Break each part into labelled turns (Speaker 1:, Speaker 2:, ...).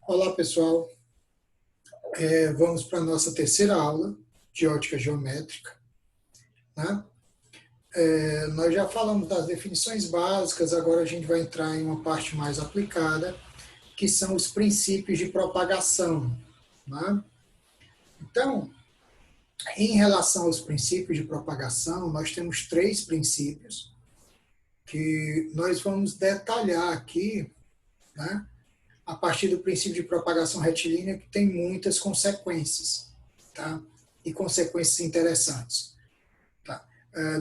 Speaker 1: Olá, pessoal. Vamos para a nossa terceira aula de ótica geométrica, né? Nós já falamos das definições básicas, agora a gente vai entrar em uma parte mais aplicada, que são os princípios de propagação, né? Então, em relação aos princípios de propagação, nós temos três princípios que nós vamos detalhar aqui, né? A partir do princípio de propagação retilínea, que tem muitas consequências, tá? E consequências interessantes. Tá?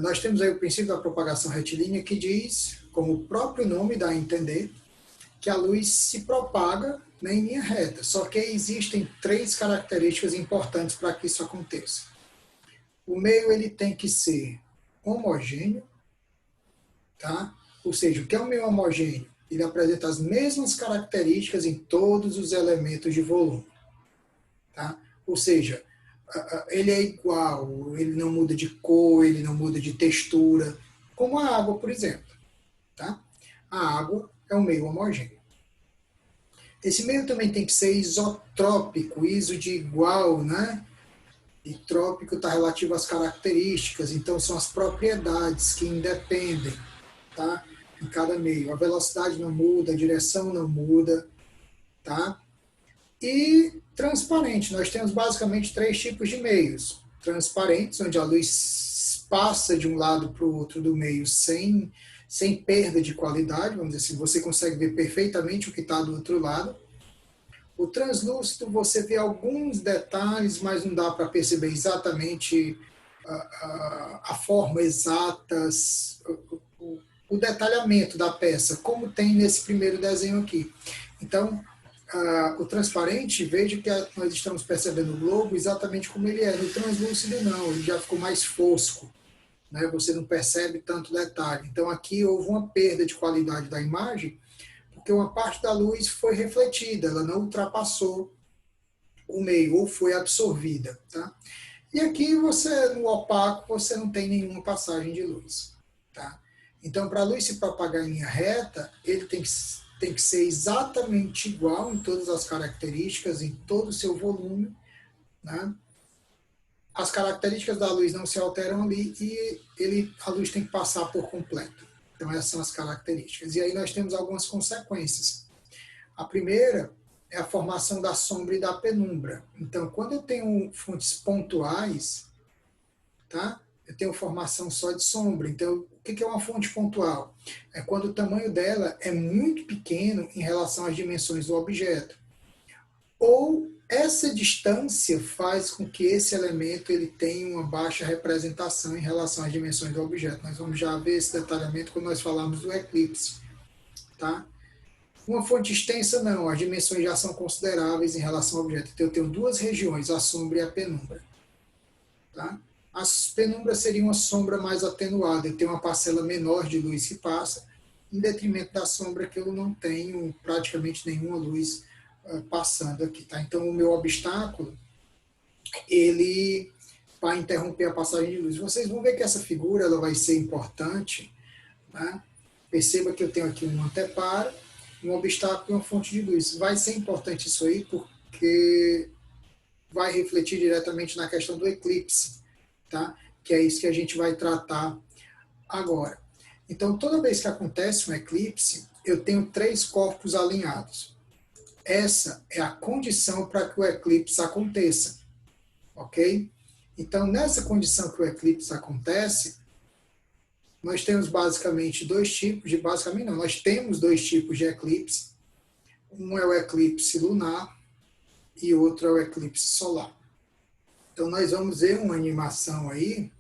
Speaker 1: Nós temos aí o princípio da propagação retilínea, que diz, como o próprio nome dá a entender, que a luz se propaga em linha reta. Só que existem três características importantes para que isso aconteça. O meio ele tem que ser homogêneo, tá? Ou seja, o que é um meio homogêneo? Ele apresenta as mesmas características em todos os elementos de volume. Tá? Ou seja, ele é igual, ele não muda de cor, ele não muda de textura, como a água, por exemplo. Tá? A água é um meio homogêneo. Esse meio também tem que ser isotrópico, iso de igual, né? E trópico está relativo às características, então são as propriedades que independem, tá? Em cada meio. A velocidade não muda, a direção não muda, tá? E transparente. Nós temos basicamente três tipos de meios. Transparentes, onde a luz passa de um lado para o outro do meio sem perda de qualidade, vamos dizer assim, você consegue ver perfeitamente o que está do outro lado. O translúcido, você vê alguns detalhes, mas não dá para perceber exatamente a forma exata, o detalhamento da peça, como tem nesse primeiro desenho aqui. Então, o transparente, veja que nós estamos percebendo o globo exatamente como ele é. No translúcido, não, ele já ficou mais fosco, né? Você não percebe tanto detalhe. Então, aqui houve uma perda de qualidade da imagem, porque uma parte da luz foi refletida, ela não ultrapassou o meio, ou foi absorvida. Tá? E aqui, no opaco, você não tem nenhuma passagem de luz. Tá? Então, para a luz se propagar em linha reta, ele tem que ser exatamente igual em todas as características, em todo o seu volume. Né? As características da luz não se alteram ali e a luz tem que passar por completo. Então, essas são as características. E aí nós temos algumas consequências. A primeira é a formação da sombra e da penumbra. Então, quando eu tenho fontes pontuais, tá? Eu tenho formação só de sombra. Então, o que é uma fonte pontual? É quando o tamanho dela é muito pequeno em relação às dimensões do objeto. Ou essa distância faz com que esse elemento ele tenha uma baixa representação em relação às dimensões do objeto. Nós vamos já ver esse detalhamento quando nós falarmos do eclipse. Tá? Uma fonte extensa, não. As dimensões já são consideráveis em relação ao objeto. Então, eu tenho duas regiões, a sombra e a penumbra. Tá? As penumbras seriam uma sombra mais atenuada. Eu tenho uma parcela menor de luz que passa, em detrimento da sombra que eu não tenho praticamente nenhuma luz passando aqui. Tá? Então, o meu obstáculo, ele vai interromper a passagem de luz. Vocês vão ver que essa figura ela vai ser importante. Né? Perceba que eu tenho aqui um anteparo, um obstáculo e uma fonte de luz. Vai ser importante isso aí, porque vai refletir diretamente na questão do eclipse, tá? Que é isso que a gente vai tratar agora. Então, toda vez que acontece um eclipse, eu tenho três corpos alinhados. Essa é a condição para que o eclipse aconteça, ok? Então, nessa condição que o eclipse acontece, nós temos basicamente nós temos dois tipos de eclipse. Um é o eclipse lunar e outro é o eclipse solar. Então, nós vamos ver uma animação aí,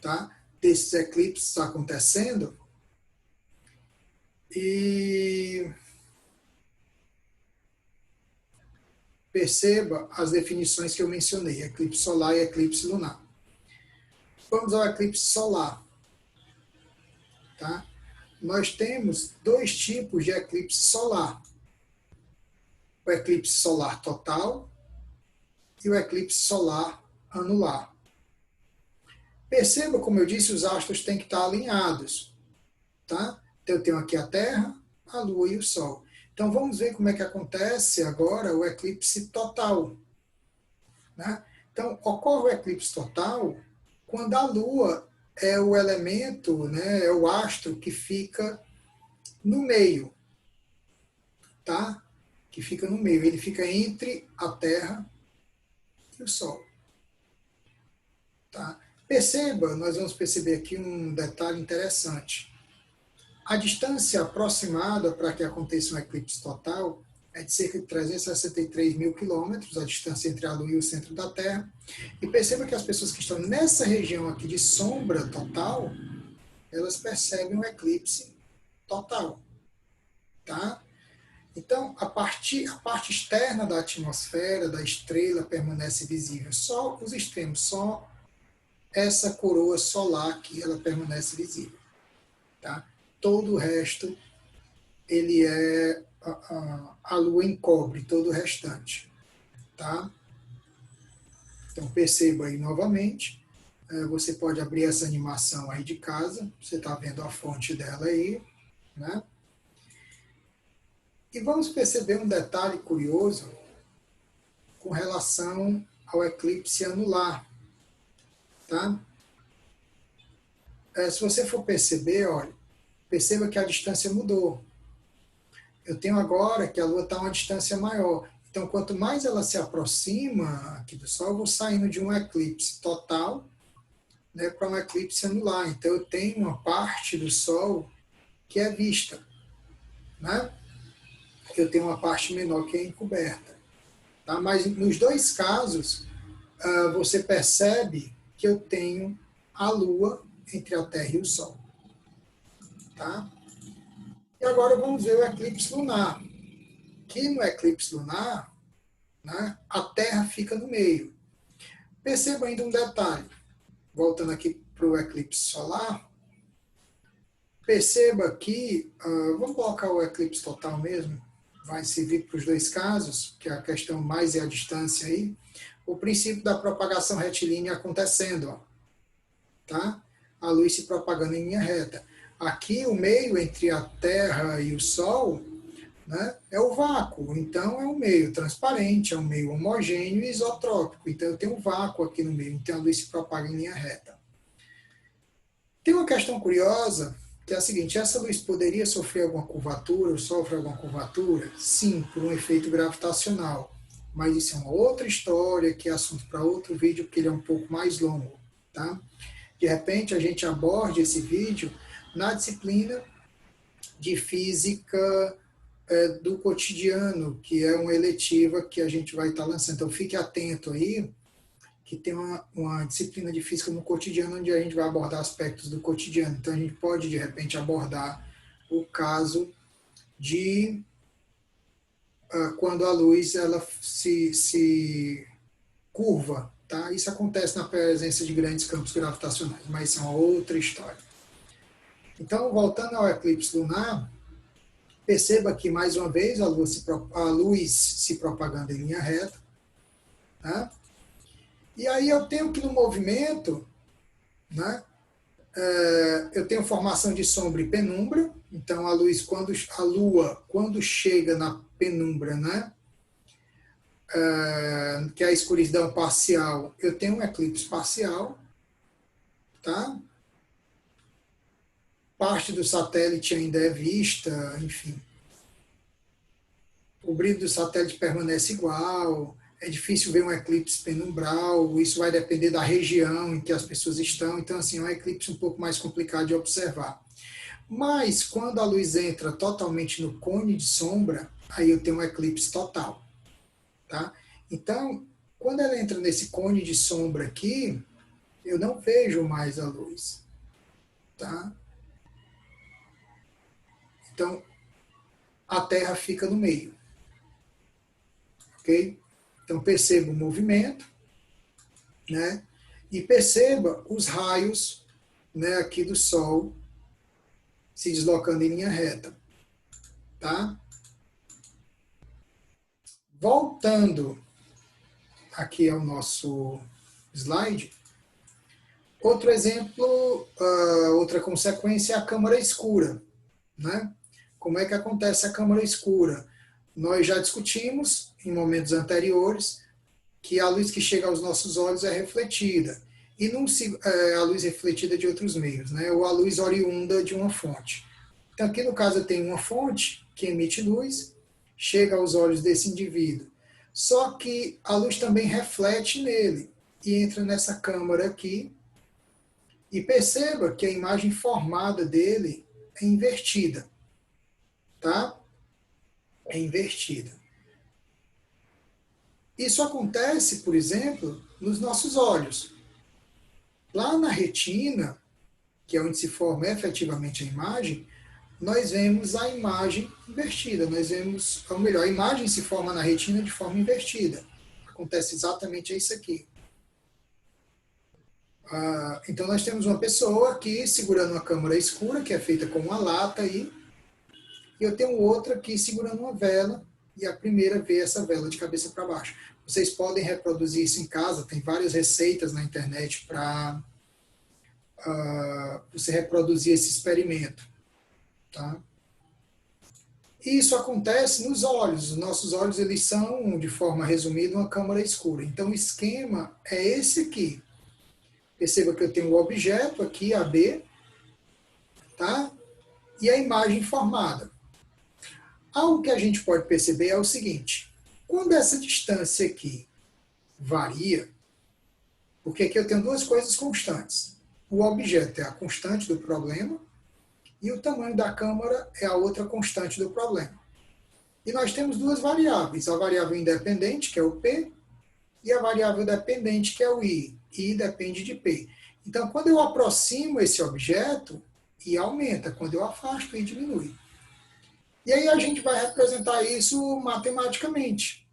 Speaker 1: tá? Desses eclipses acontecendo. E perceba as definições que eu mencionei, eclipse solar e eclipse lunar. Vamos ao eclipse solar. Tá? Nós temos dois tipos de eclipse solar. O eclipse solar total e o eclipse solar anular. Perceba, como eu disse, os astros têm que estar alinhados. Tá? Então, eu tenho aqui a Terra, a Lua e o Sol. Então vamos ver como é que acontece agora o eclipse total, né? Então ocorre o eclipse total quando a Lua é o elemento, né, é o astro que fica no meio, tá? Que fica no meio, ele fica entre a Terra e o Sol, tá? Perceba, nós vamos perceber aqui um detalhe interessante. A distância aproximada para que aconteça um eclipse total é de cerca de 363 mil quilômetros, a distância entre a Lua e o centro da Terra. E perceba que as pessoas que estão nessa região aqui de sombra total, elas percebem um eclipse total, tá? Então, a parte externa da atmosfera, da estrela, permanece visível. Só os extremos, só essa coroa solar aqui, ela permanece visível, tá? Todo o resto, ele é a Lua encobre todo o restante, tá? Então perceba aí novamente, você pode abrir essa animação aí de casa, você está vendo a fonte dela aí, né? E vamos perceber um detalhe curioso com relação ao eclipse anular, tá? Se você for perceber, olha, perceba que a distância mudou. Eu tenho agora que a Lua está a uma distância maior. Então, quanto mais ela se aproxima aqui do Sol, eu vou saindo de um eclipse total, né, para um eclipse anular. Então, eu tenho uma parte do Sol que é vista, né? Eu tenho uma parte menor que é encoberta. Tá? Mas, nos dois casos, você percebe que eu tenho a Lua entre a Terra e o Sol. Tá? E agora vamos ver o eclipse lunar. Que no eclipse lunar, né, a Terra fica no meio. Perceba ainda um detalhe. Voltando aqui para o eclipse solar, perceba que, vamos colocar o eclipse total mesmo, vai servir para os dois casos, que a questão mais é a distância aí, o princípio da propagação retilínea acontecendo, ó, tá? A luz se propagando em linha reta. Aqui o meio entre a Terra e o Sol, né, é o vácuo, então é um meio transparente, é um meio homogêneo e isotrópico, então eu tenho um vácuo aqui no meio, então a luz se propaga em linha reta. Tem uma questão curiosa, que é a seguinte, essa luz poderia sofrer alguma curvatura, ou sofre alguma curvatura? Sim, por um efeito gravitacional, mas isso é uma outra história, que é assunto para outro vídeo, porque ele é um pouco mais longo, tá? De repente a gente aborde esse vídeo na disciplina de física do cotidiano, que é uma eletiva que a gente vai estar lançando. Então fique atento aí, que tem uma disciplina de física no cotidiano, onde a gente vai abordar aspectos do cotidiano. Então a gente pode, de repente, abordar o caso de quando a luz ela se curva. Tá? Isso acontece na presença de grandes campos gravitacionais, mas isso é uma outra história. Então, voltando ao eclipse lunar, perceba que, mais uma vez, a luz se propagando em linha reta. Tá? E aí eu tenho que, no movimento, né, eu tenho formação de sombra e penumbra. Então, a Lua, quando chega na penumbra, né, que é a escuridão parcial, eu tenho um eclipse parcial. Tá? Parte do satélite ainda é vista, enfim. O brilho do satélite permanece igual, é difícil ver um eclipse penumbral, isso vai depender da região em que as pessoas estão, então assim, é um eclipse um pouco mais complicado de observar. Mas quando a luz entra totalmente no cone de sombra, aí eu tenho um eclipse total. Tá? Então, quando ela entra nesse cone de sombra aqui, eu não vejo mais a luz. Tá? Então, a Terra fica no meio. Ok? Então, perceba o movimento, né? E perceba os raios, né, aqui do Sol se deslocando em linha reta. Tá? Voltando aqui ao nosso slide, outro exemplo, outra consequência é a câmara escura. Né? Como é que acontece a câmara escura? Nós já discutimos em momentos anteriores que a luz que chega aos nossos olhos é refletida. E não a luz refletida de outros meios, né? Ou a luz oriunda de uma fonte. Então, aqui no caso, eu tenho uma fonte que emite luz, chega aos olhos desse indivíduo. Só que a luz também reflete nele e entra nessa câmara aqui. E perceba que a imagem formada dele é invertida. Tá? É invertida. Isso acontece, por exemplo, nos nossos olhos. Lá na retina, que é onde se forma efetivamente a imagem, nós vemos a imagem invertida. Nós vemos, ou melhor, a imagem se forma na retina de forma invertida. Acontece exatamente isso aqui. Então nós temos uma pessoa aqui segurando uma câmara escura, que é feita com uma lata aí, e eu tenho outra aqui segurando uma vela, e a primeira vê essa vela de cabeça para baixo. Vocês podem reproduzir isso em casa, tem várias receitas na internet para você reproduzir esse experimento. Tá? E isso acontece nos olhos. Os nossos olhos, eles são, de forma resumida, uma câmara escura. Então o esquema é esse aqui. Perceba que eu tenho o objeto aqui, AB, tá? E a imagem formada. Algo que a gente pode perceber é o seguinte: quando essa distância aqui varia, porque aqui eu tenho duas coisas constantes. O objeto é a constante do problema e o tamanho da câmara é a outra constante do problema. E nós temos duas variáveis, a variável independente, que é o P, e a variável dependente, que é o I. I depende de P. Então, quando eu aproximo esse objeto, I aumenta. Quando eu afasto, I diminui. E aí a gente vai representar isso matematicamente.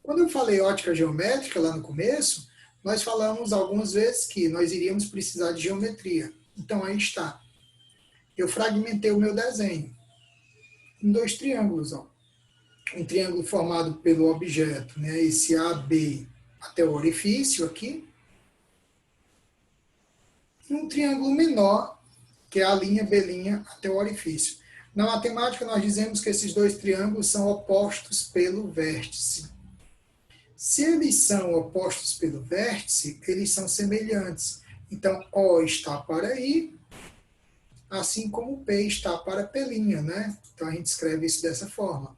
Speaker 1: Quando eu falei ótica geométrica lá no começo, nós falamos algumas vezes que nós iríamos precisar de geometria. Então, aí está. Eu fragmentei o meu desenho em dois triângulos. Ó. Um triângulo formado pelo objeto, né, esse AB até o orifício aqui, e um triângulo menor, que é a linha B' até o orifício. Na matemática, nós dizemos que esses dois triângulos são opostos pelo vértice. Se eles são opostos pelo vértice, eles são semelhantes. Então, O está para I, assim como P está para P', né? Então, a gente escreve isso dessa forma.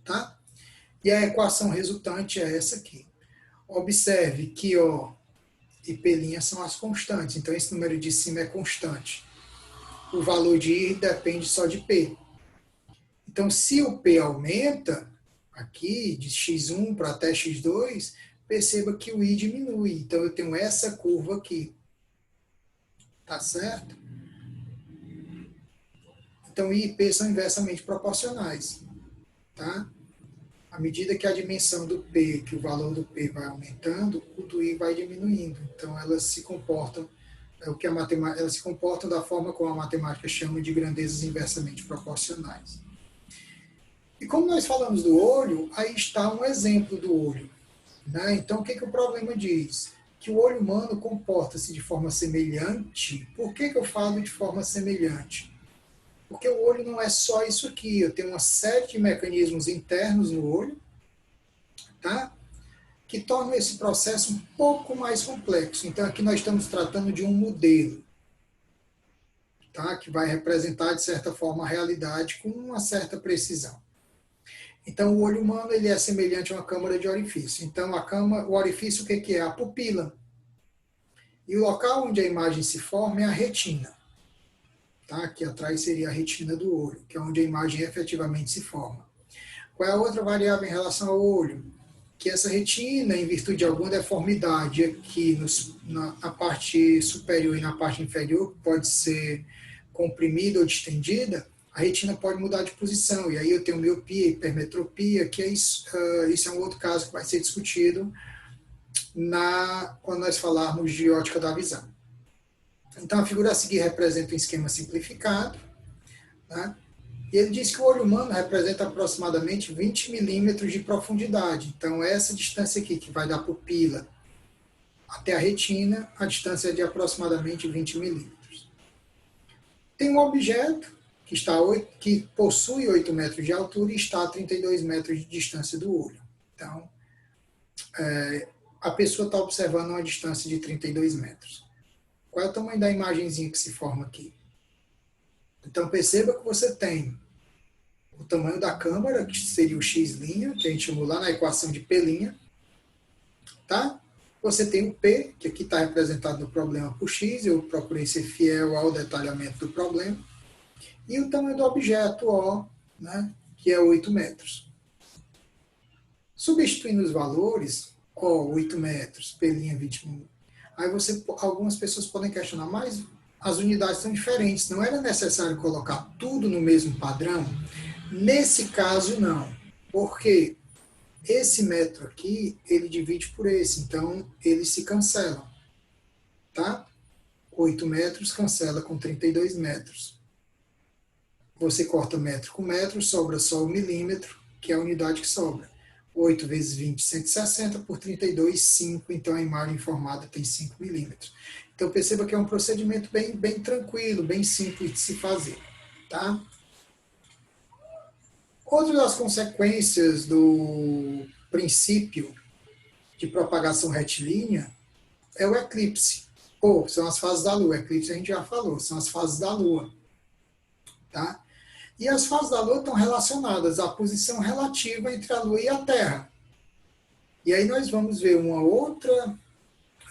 Speaker 1: Tá? E a equação resultante é essa aqui. Observe que O e P' são as constantes, então esse número de cima é constante. O valor de I depende só de P. Então, se o P aumenta, aqui, de x1 para até x2, perceba que o I diminui. Então, eu tenho essa curva aqui. Tá certo? Então, I e P são inversamente proporcionais. Tá? À medida que a dimensão do P, que o valor do P vai aumentando, o do I vai diminuindo. Então, elas se comportam, elas se comportam da forma como a matemática chama de grandezas inversamente proporcionais. E como nós falamos do olho, aí está um exemplo do olho. Né? Então, o que o problema diz? Que o olho humano comporta-se de forma semelhante. Por que eu falo de forma semelhante? Porque o olho não é só isso aqui. Eu tenho uma série de mecanismos internos no olho, tá? Que tornam esse processo um pouco mais complexo. Então, aqui nós estamos tratando de um modelo, tá? Que vai representar, de certa forma, a realidade com uma certa precisão. Então, o olho humano ele é semelhante a uma câmara de orifício. Então, o orifício, o que é? A pupila. E o local onde a imagem se forma é a retina. Tá? Aqui atrás seria a retina do olho, que é onde a imagem efetivamente se forma. Qual é a outra variável em relação ao olho? Que essa retina, em virtude de alguma deformidade aqui na parte superior e na parte inferior, pode ser comprimida ou distendida, a retina pode mudar de posição, e aí eu tenho miopia, hipermetropia, que é isso é um outro caso que vai ser discutido quando nós falarmos de ótica da visão. Então, a figura a seguir representa um esquema simplificado, né? E ele diz que o olho humano representa aproximadamente 20 milímetros de profundidade. Então, essa distância aqui, que vai da pupila até a retina, a distância é de aproximadamente 20 milímetros. Tem um objeto, que possui 8 metros de altura e está a 32 metros de distância do olho. Então, a pessoa está observando uma distância de 32 metros. Qual é o tamanho da imagenzinha que se forma aqui? Então, perceba que você tem o tamanho da câmara, que seria o x', que a gente chamou lá na equação de P', tá? Você tem o P, que aqui está representado no problema por x, eu procurei ser fiel ao detalhamento do problema, e o tamanho do objeto, O, né, que é 8 metros. Substituindo os valores, O, 8 metros, P', 20 minutos, aí algumas pessoas podem questionar, mas as unidades são diferentes, não era necessário colocar tudo no mesmo padrão? Nesse caso, não. Porque esse metro aqui, ele divide por esse, então eles se cancelam. Tá? 8 metros cancela com 32 metros. Você corta metro com metro, sobra só o milímetro, que é a unidade que sobra. 8 vezes 20, 160, por 32, 5. Então a imagem formada tem 5 milímetros. Então perceba que é um procedimento bem tranquilo, bem simples de se fazer. Tá? Outra das consequências do princípio de propagação retilínea é o eclipse, ou são as fases da Lua. Eclipse a gente já falou, são as fases da Lua. Tá? E as fases da Lua estão relacionadas à posição relativa entre a Lua e a Terra. E aí nós vamos ver uma outra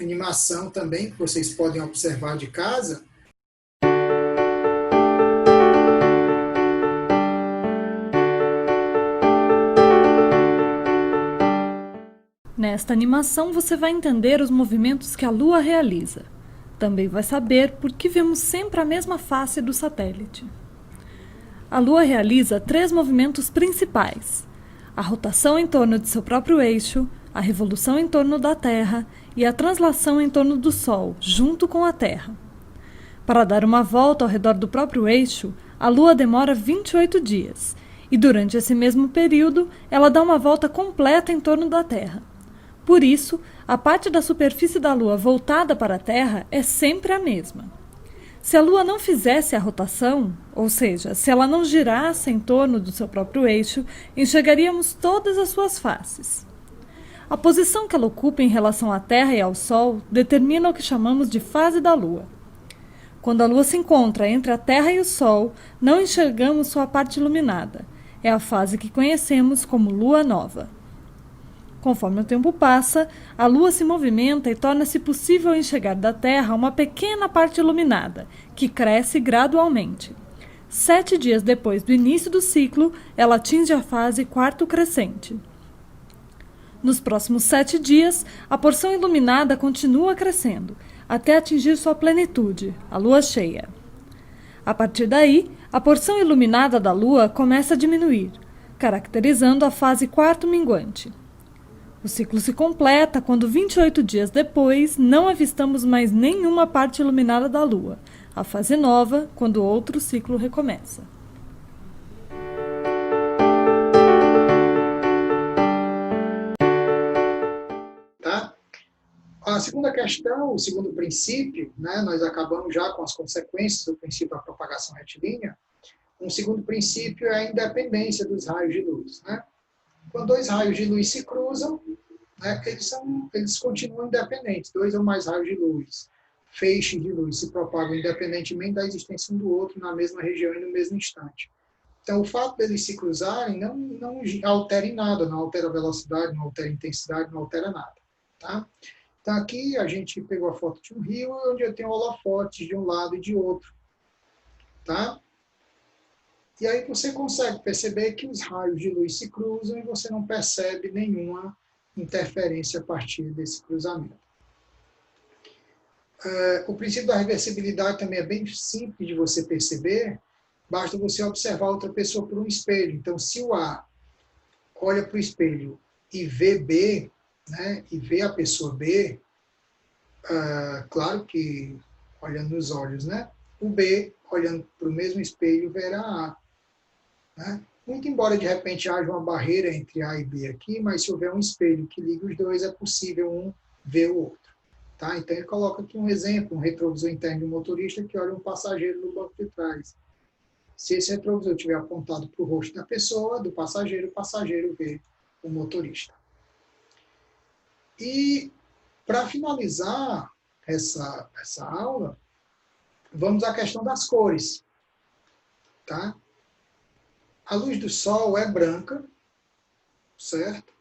Speaker 1: animação também, que vocês podem observar de casa.
Speaker 2: Nesta animação você vai entender os movimentos que a Lua realiza. Também vai saber por que vemos sempre a mesma face do satélite. A Lua realiza 3 movimentos principais: a rotação em torno de seu próprio eixo, a revolução em torno da Terra e a translação em torno do Sol, junto com a Terra. Para dar uma volta ao redor do próprio eixo, a Lua demora 28 dias, e durante esse mesmo período, ela dá uma volta completa em torno da Terra. Por isso, a parte da superfície da Lua voltada para a Terra é sempre a mesma. Se a Lua não fizesse a rotação, ou seja, se ela não girasse em torno do seu próprio eixo, enxergaríamos todas as suas faces. A posição que ela ocupa em relação à Terra e ao Sol determina o que chamamos de fase da Lua. Quando a Lua se encontra entre a Terra e o Sol, não enxergamos sua parte iluminada. É a fase que conhecemos como Lua Nova. Conforme o tempo passa, a Lua se movimenta e torna-se possível enxergar da Terra uma pequena parte iluminada, que cresce gradualmente. 7 dias depois do início do ciclo, ela atinge a fase quarto crescente. Nos próximos 7 dias, a porção iluminada continua crescendo, até atingir sua plenitude, a Lua cheia. A partir daí, a porção iluminada da Lua começa a diminuir, caracterizando a fase quarto minguante. O ciclo se completa quando 28 dias depois não avistamos mais nenhuma parte iluminada da Lua, a fase nova, quando outro ciclo recomeça.
Speaker 1: Tá? A segunda questão, o segundo princípio, né, nós acabamos já com as consequências do princípio da propagação retilínea. Um segundo princípio é a independência dos raios de luz. Né? Quando 2 raios de luz se cruzam, né, eles continuam independentes, 2 ou mais raios de luz, feixes de luz, se propagam independentemente da existência um do outro na mesma região e no mesmo instante. Então, o fato deles se cruzarem não altera em nada, não altera a velocidade, não altera a intensidade, não altera nada. Tá? Então, aqui a gente pegou a foto de um rio, onde eu tenho holofotes de um lado e de outro. Tá? E aí você consegue perceber que os raios de luz se cruzam e você não percebe nenhuma interferência a partir desse cruzamento. O princípio da reversibilidade também é bem simples de você perceber, basta você observar outra pessoa por um espelho. Então, se o A olha para o espelho e vê B, né, e vê a pessoa B, claro que olhando nos olhos, né, o B, olhando para o mesmo espelho, verá A. Né? Muito embora de repente haja uma barreira entre A e B aqui, mas se houver um espelho que liga os dois, é possível um ver o outro. Tá? Então ele coloca aqui um exemplo, um retrovisor interno de um motorista que olha um passageiro no banco de trás. Se esse retrovisor estiver apontado para o rosto da pessoa, do passageiro, o passageiro vê o motorista. E, para finalizar essa aula, vamos à questão das cores. Tá? A luz do sol é branca, certo?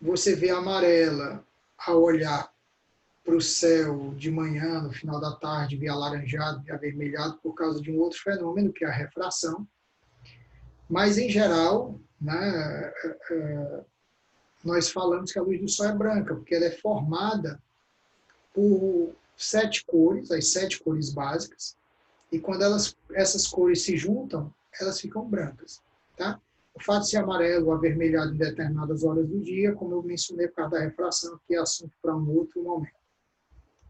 Speaker 1: Você vê amarela ao olhar para o céu de manhã, no final da tarde, vê alaranjado, vê avermelhado, por causa de um outro fenômeno, que é a refração. Mas, em geral, né, nós falamos que a luz do sol é branca, porque ela é formada por 7 cores, as 7 cores básicas, e quando essas cores se juntam, elas ficam brancas. Tá? O fato de ser amarelo ou avermelhado em determinadas horas do dia, como eu mencionei por causa da refração, que é assunto para um outro momento.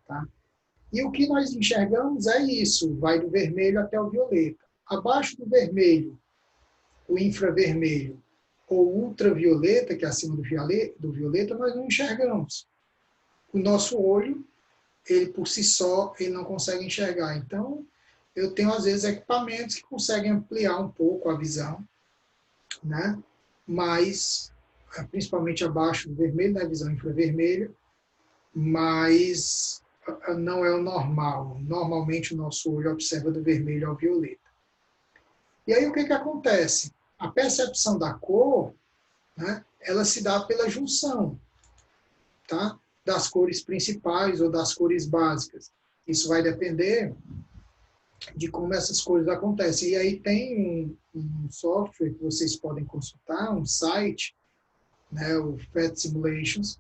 Speaker 1: Tá? E o que nós enxergamos é isso, vai do vermelho até o violeta. Abaixo do vermelho, o infravermelho ou ultravioleta, que é acima do violeta, nós não enxergamos. O nosso olho, ele por si só, ele não consegue enxergar. Então, eu tenho, às vezes, equipamentos que conseguem ampliar um pouco a visão, né? Mas, principalmente abaixo do vermelho, na visão infravermelha, mas não é o normal. Normalmente, o nosso olho observa do vermelho ao violeta. E aí, o que acontece? A percepção da cor, né, ela se dá pela junção, tá? Das cores principais ou das cores básicas. Isso vai depender de como essas cores acontecem. E aí tem um software que vocês podem consultar, um site, né, o PhET Simulations,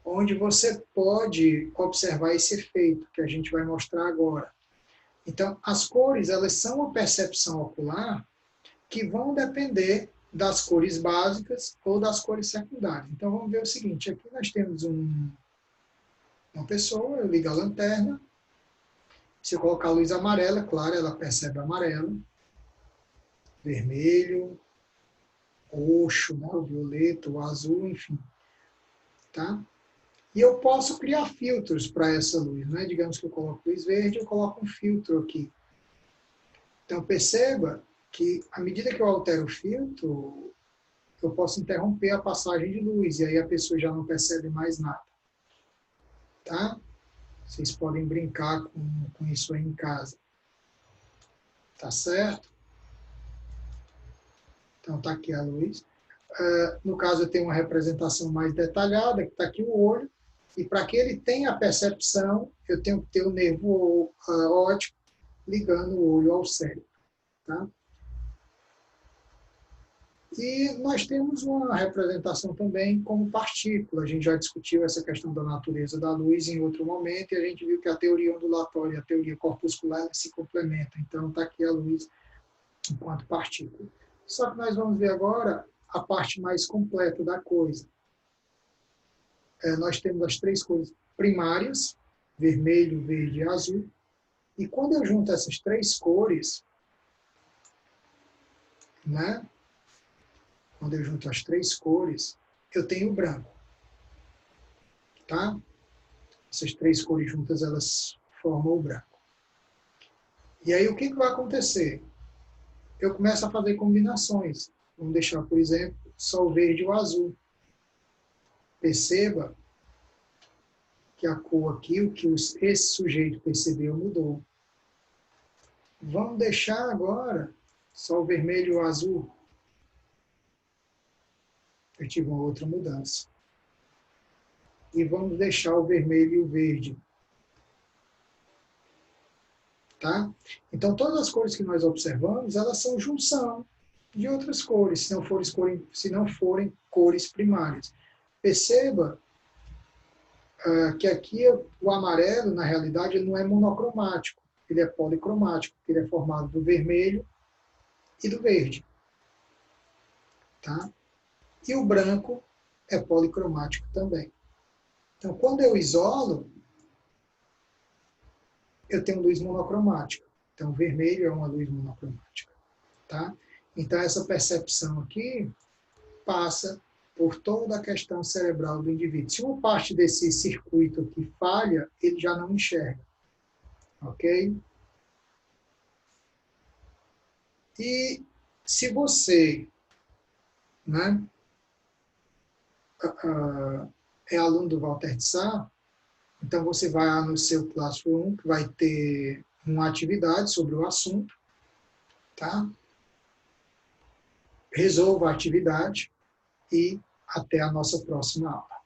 Speaker 1: onde você pode observar esse efeito que a gente vai mostrar agora. Então, as cores, elas são uma percepção ocular que vão depender das cores básicas ou das cores secundárias. Então, vamos ver o seguinte, aqui nós temos uma pessoa, eu ligo a lanterna, se eu colocar a luz amarela, claro, ela percebe amarelo, vermelho, roxo, né, o violeta, o azul, enfim. Tá? E eu posso criar filtros para essa luz. Né? Digamos que eu coloco luz verde, eu coloco um filtro aqui. Então, perceba que, à medida que eu altero o filtro, eu posso interromper a passagem de luz, e aí a pessoa já não percebe mais nada. Tá? Vocês podem brincar com isso aí em casa. Tá certo? Então, está aqui a luz. No caso, eu tenho uma representação mais detalhada, que está aqui o olho, e para que ele tenha a percepção, eu tenho que ter o nervo óptico ligando o olho ao cérebro. Tá? E nós temos uma representação também como partícula. A gente já discutiu essa questão da natureza da luz em outro momento, e a gente viu que a teoria ondulatória e a teoria corpuscular se complementam. Então, está aqui a luz enquanto partícula. Só que nós vamos ver agora a parte mais completa da coisa. Nós temos as 3 cores primárias, vermelho, verde e azul. E quando eu junto essas 3 cores, né? Quando eu junto as 3 cores, eu tenho o branco. Tá? Essas 3 cores juntas, elas formam o branco. E aí, o que vai acontecer? Eu começo a fazer combinações. Vamos deixar, por exemplo, só o verde e o azul. Perceba que a cor aqui, o que esse sujeito percebeu, mudou. Vamos deixar agora só o vermelho e o azul. Eu tive uma outra mudança. E vamos deixar o vermelho e o verde. Tá? Então, todas as cores que nós observamos, elas são junção de outras cores, se não forem cores primárias. Perceba que aqui o amarelo, na realidade, ele não é monocromático, ele é policromático, ele é formado do vermelho e do verde. Tá? E o branco é policromático também. Então, quando eu isolo, eu tenho luz monocromática. Então, o vermelho é uma luz monocromática. Tá? Então, essa percepção aqui passa por toda a questão cerebral do indivíduo. Se uma parte desse circuito aqui falha, ele já não enxerga. Ok? E se você, né, é aluno do Walter de Sá, então você vai lá no seu Classroom, que vai ter uma atividade sobre o assunto, tá? Resolva a atividade e até a nossa próxima aula.